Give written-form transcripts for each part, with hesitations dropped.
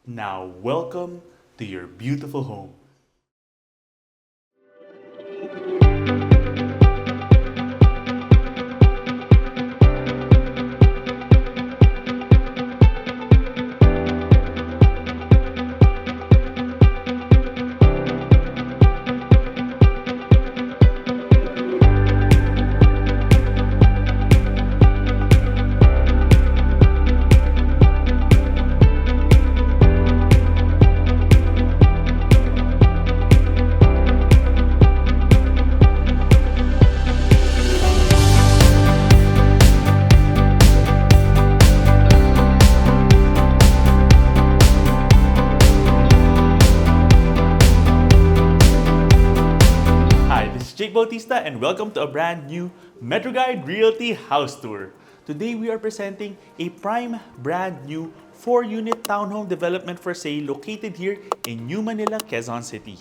Now, welcome to your beautiful home. Jake Bautista and welcome to a brand new Metroguide Realty house tour. Today we are presenting a prime brand new 4-unit townhome development for sale located here in New Manila, Quezon City.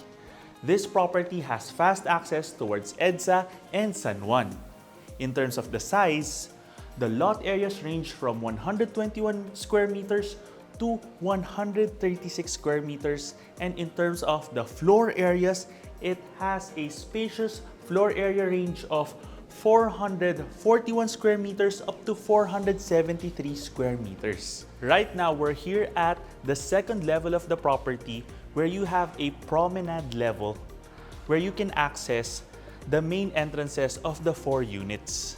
This property has fast access towards EDSA and San Juan. In terms of the size, the lot areas range from 121 square meters to 136 square meters, and in terms of the floor areas, it has a spacious floor area range of 441 square meters up to 473 square meters. Right now, we're here at the second level of the property where you have a promenade level where you can access the main entrances of the 4 units.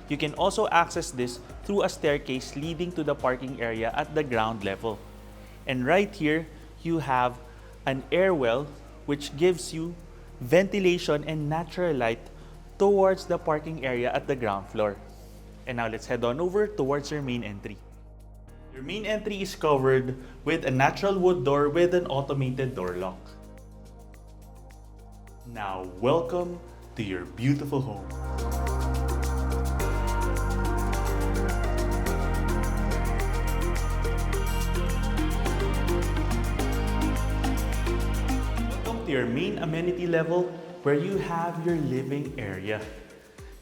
You can also access this through a staircase leading to the parking area at the ground level. And right here, you have an air well which gives you ventilation and natural light towards the parking area at the ground floor. And now let's head on over towards your main entry. Your main entry is covered with a natural wood door with an automated door lock. Now welcome to your beautiful home. Your main amenity level where you have your living area.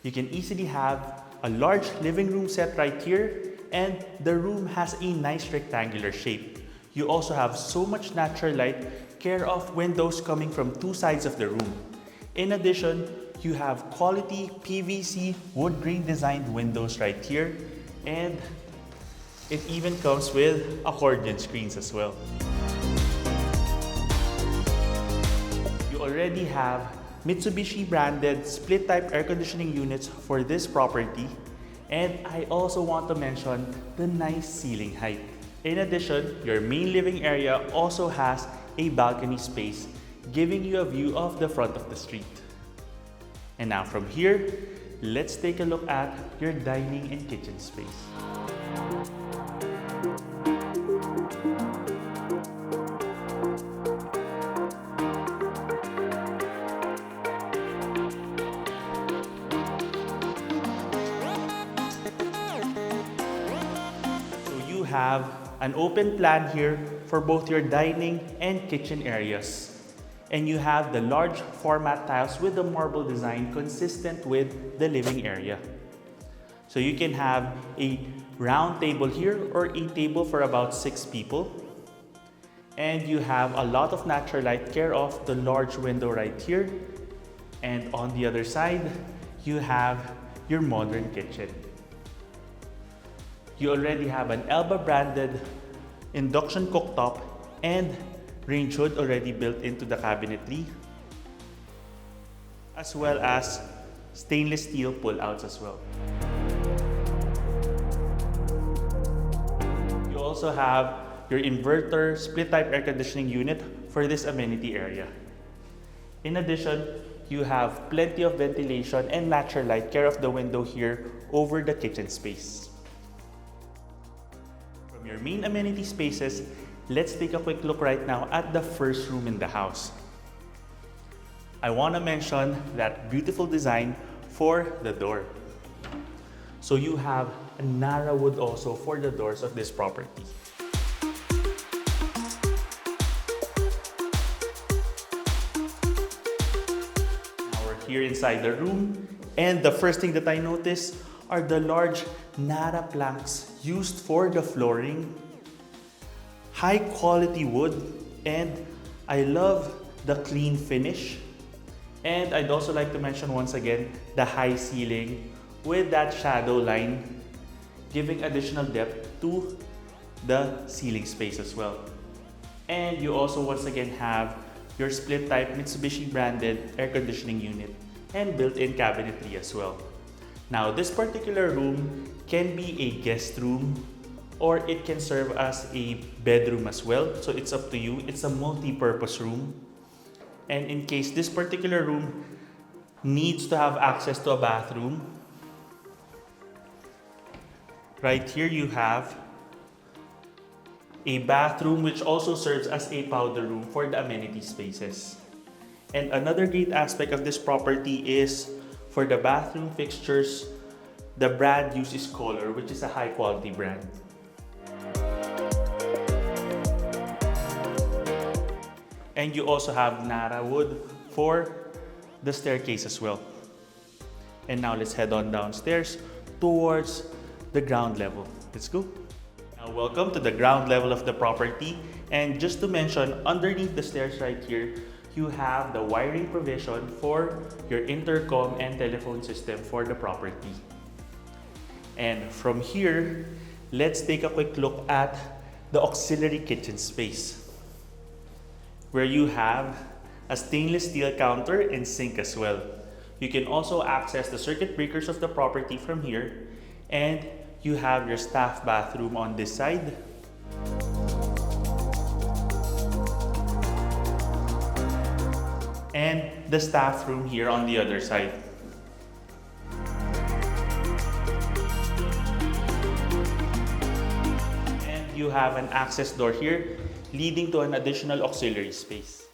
You can easily have a large living room set right here, and the room has a nice rectangular shape. You also have so much natural light, care of windows coming from 2 sides of the room. In addition, you have quality PVC wood grain designed windows right here, and it even comes with accordion screens as well. Already have Mistubishi branded split type air conditioning units for this property, and I also want to mention the nice ceiling height. In addition, your main living area also has a balcony space giving you a view of the front of the street. And now from here, let's take a look at your dining and kitchen space. Have an open plan here for both your dining and kitchen areas. And you have the large format tiles with the marble design consistent with the living area. So you can have a round table here or a table for about 6 people. And you have a lot of natural light, care of the large window right here. And on the other side, you have your modern kitchen. You already have an Elba branded induction cooktop and range hood already built into the cabinetry, as well as stainless steel pull-outs as well. You also have your inverter split type air conditioning unit for this amenity area. In addition, you have plenty of ventilation and natural light, care of the window here over the kitchen space. From your main amenity spaces, let's take a quick look right now at the first room in the house. I want to mention that beautiful design for the door. So you have a Narra wood also for the doors of this property. Now we're here inside the room, and the first thing that I noticed are the large Narra planks used for the flooring. high quality wood, and I love the clean finish. And I'd also like to mention once again the high ceiling with that shadow line, giving additional depth to the ceiling space as well. And you also once again have your split type Mistubishi branded air conditioning unit and built-in cabinetry as well. Now this particular room can be a guest room or it can serve as a bedroom as well. So it's up to you. It's a multi-purpose room. And in case this particular room needs to have access to a bathroom, right here you have a bathroom which also serves as a powder room for the amenity spaces. And another great aspect of this property is for the bathroom fixtures, the brand used is Kohler, which is a high quality brand. And you also have Narra wood for the staircase as well. And now let's head on downstairs towards the ground level. Let's go. Now welcome to the ground level of the property. And just to mention, underneath the stairs right here, you have the wiring provision for your intercom and telephone system for the property. And from here, let's take a quick look at the auxiliary kitchen space, where you have a stainless steel counter and sink as well. You can also access the circuit breakers of the property from here, and you have your staff bathroom on this side. And the staff room here on the other side. And you have an access door here leading to an additional auxiliary space.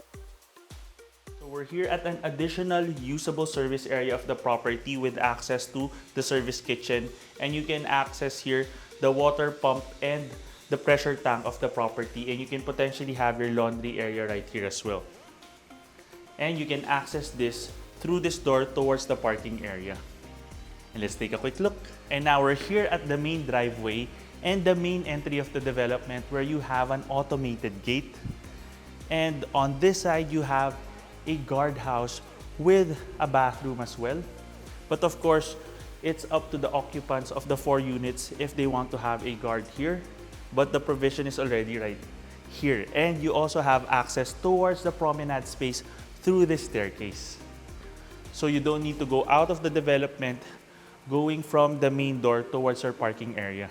So we're here at an additional usable service area of the property with access to the service kitchen, and you can access here the water pump and the pressure tank of the property, and you can potentially have your laundry area right here as well. And you can access this through this door towards the parking area. And let's take a quick look. And now we're here at the main driveway and the main entry of the development, where you have an automated gate. And on this side, you have a guardhouse with a bathroom as well. But of course, it's up to the occupants of the 4 units if they want to have a guard here. But the provision is already right here. And you also have access towards the promenade space through this staircase. So you don't need to go out of the development going from the main door towards our parking area.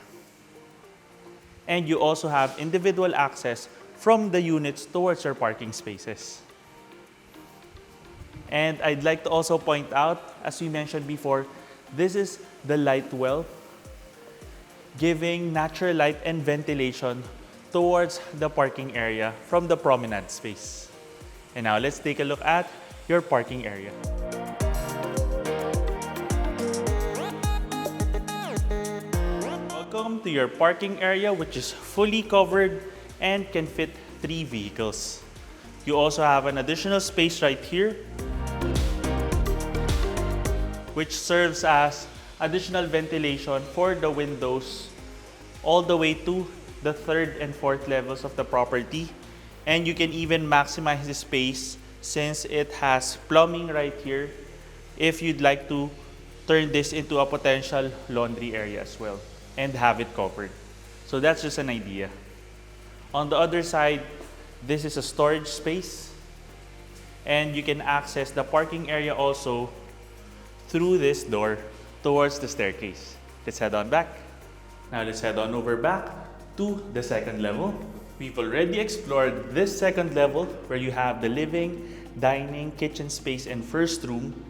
And you also have individual access from the units towards our parking spaces. And I'd like to also point out, as we mentioned before, this is the light well, giving natural light and ventilation towards the parking area from the promenade space. And now let's take a look at your parking area. Welcome to your parking area, which is fully covered and can fit 3 vehicles. You also have an additional space right here, which serves as additional ventilation for the windows all the way to the 3rd and 4th levels of the property. And you can even maximize the space since it has plumbing right here if you'd like to turn this into a potential laundry area as well and have it covered. So that's just an idea. On the other side, this is a storage space, and you can access the parking area also through this door towards the staircase. Let's head on back. Now let's head on over back to the 2nd level. We've already explored this 2nd level where you have the living, dining, kitchen space, and 1st room.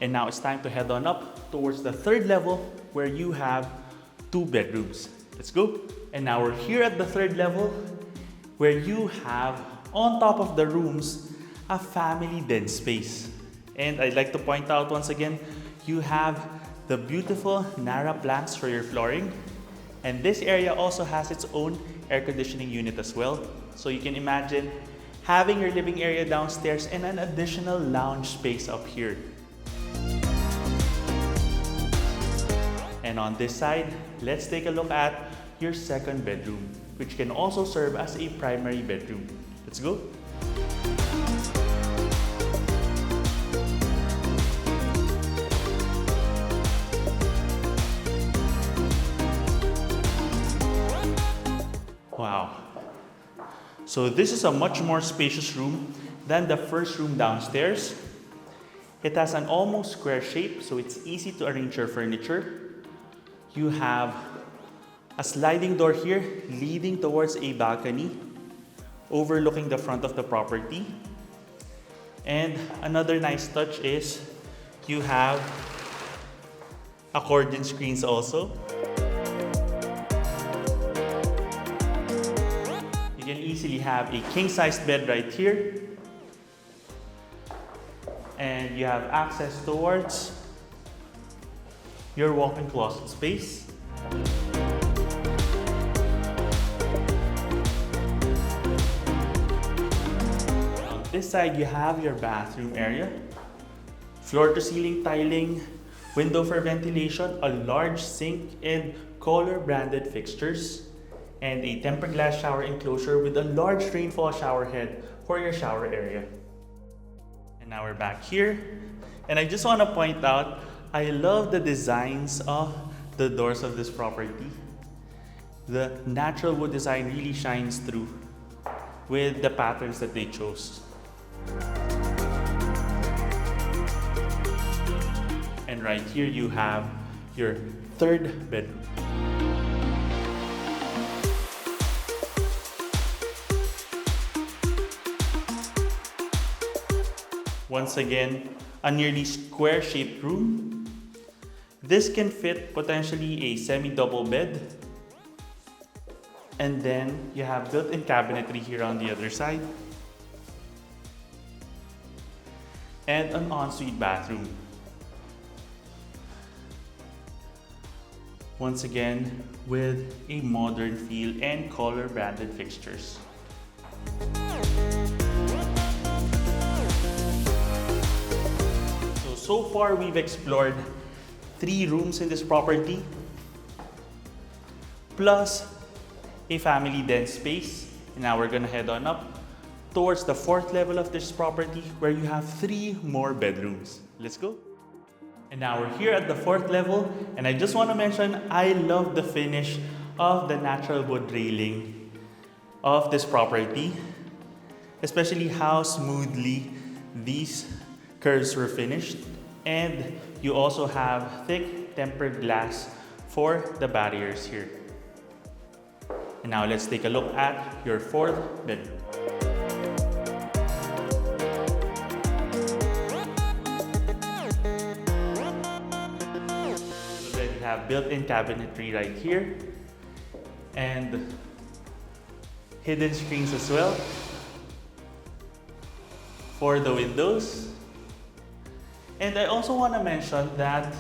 And now it's time to head on up towards the 3rd level where you have 2 bedrooms. Let's go. And now we're here at the 3rd level where you have, on top of the rooms, a family den space. And I'd like to point out once again, you have the beautiful Narra planks for your flooring. And this area also has its own air conditioning unit as well. So you can imagine having your living area downstairs and an additional lounge space up here. And on this side, let's take a look at your 2nd bedroom. which can also serve as a primary bedroom. Let's go. Wow. So this is a much more spacious room than the first room downstairs. It has an almost square shape, so it's easy to arrange your furniture. You have a sliding door here leading towards a balcony overlooking the front of the property. And another nice touch is you have accordion screens also. You can easily have a king-sized bed right here. And you have access towards your walk-in closet space. On this side, you have your bathroom area. Floor-to-ceiling tiling, window for ventilation, a large sink and Kohler branded fixtures, and a tempered glass shower enclosure with a large rainfall shower head for your shower area. Now we're back here, and I just want to point out, I love the designs of the doors of this property. The natural wood design really shines through with the patterns that they chose. And right here you have your third bedroom. Once again, a nearly square-shaped room. This can fit potentially a semi-double bed. And then you have built-in cabinetry here on the other side. And an ensuite bathroom. Once again, with a modern feel and Kohler branded fixtures. So far, we've explored 3 rooms in this property, plus a family den space. And now we're gonna head on up towards the 4th level of this property, where you have 3 more bedrooms. Let's go. And now we're here at the 4th level, and I just want to mention, I love the finish of the natural wood railing of this property, especially how smoothly these curves were finished. And you also have thick tempered glass for the barriers here. And now let's take a look at your 4th bedroom. So then you have built-in cabinetry right here and hidden screens as well for the windows. And I also want to mention that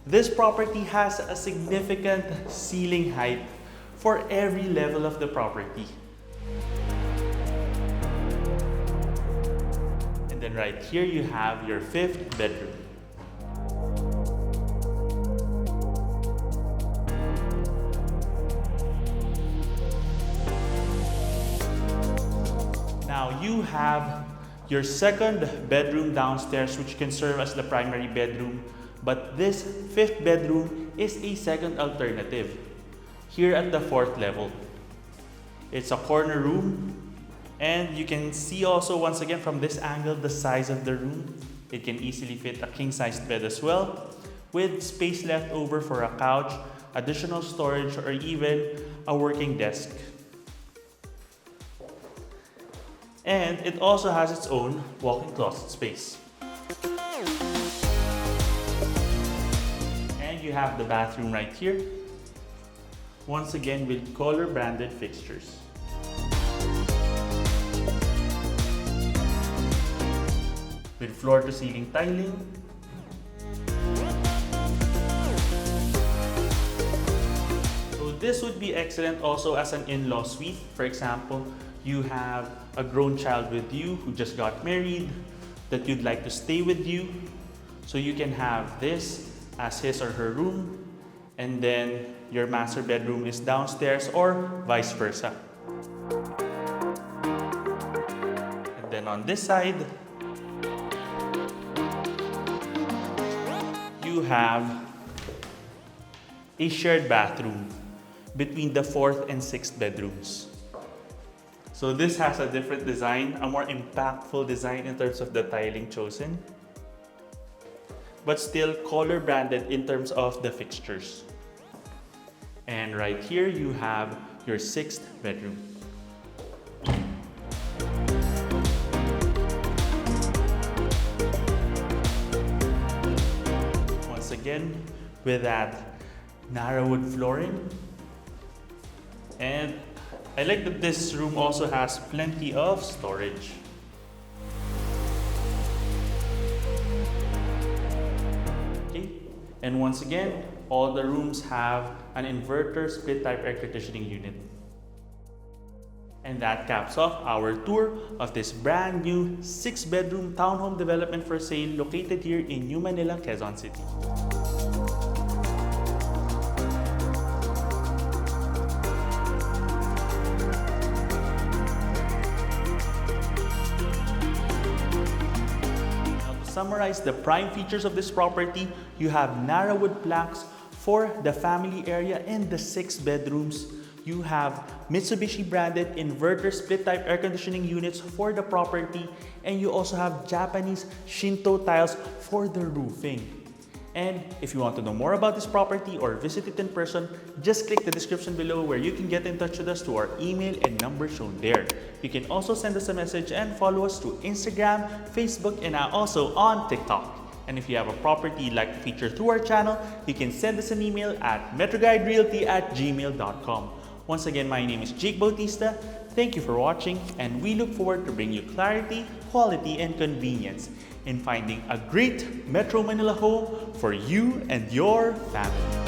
this property has a significant ceiling height for every level of the property. And then right here you have your 5th bedroom. Now you have your 2nd bedroom downstairs, which can serve as the primary bedroom, but this 5th bedroom is a second alternative here at the 4th level. It's a corner room, and you can see also once again from this angle the size of the room. It can easily fit a king-sized bed as well, with space left over for a couch, additional storage, or even a working desk. And it also has its own walk-in closet space. And you have the bathroom right here. Once again with Kohler branded fixtures. With floor-to-ceiling tiling. So this would be excellent also as an in-law suite. For example, you have a grown child with you who just got married that you'd like to stay with you. So you can have this as his or her room, and then your master bedroom is downstairs or vice versa. And then on this side, you have a shared bathroom between the 4th and 6th bedrooms. So this has a different design, a more impactful design in terms of the tiling chosen, but still Kohler branded in terms of the fixtures. And right here you have your 6th bedroom. Once again, with that Narra wood flooring. And I like that this room also has plenty of storage. Okay, and once again, all the rooms have an inverter split type air conditioning unit. And that caps off our tour of this brand new 6-bedroom townhome development for sale located here in New Manila, Quezon City. Summarize the prime features of this property, you have Narra wood planks for the family area in the 6 bedrooms. You have Mistubishi branded inverter split type air conditioning units for the property, and you also have Japanese Shinto tiles for the roofing. And if you want to know more about this property or visit it in person, just click the description below where you can get in touch with us to our email and number shown there. You can also send us a message and follow us to Instagram, Facebook, and also on TikTok. And if you have a property you'd like to feature through our channel, you can send us an email at metroguiderealty@gmail.com. Once again, my name is Jake Bautista. Thank you for watching, and we look forward to bringing you clarity, quality, and convenience in finding a great Metro Manila home for you and your family.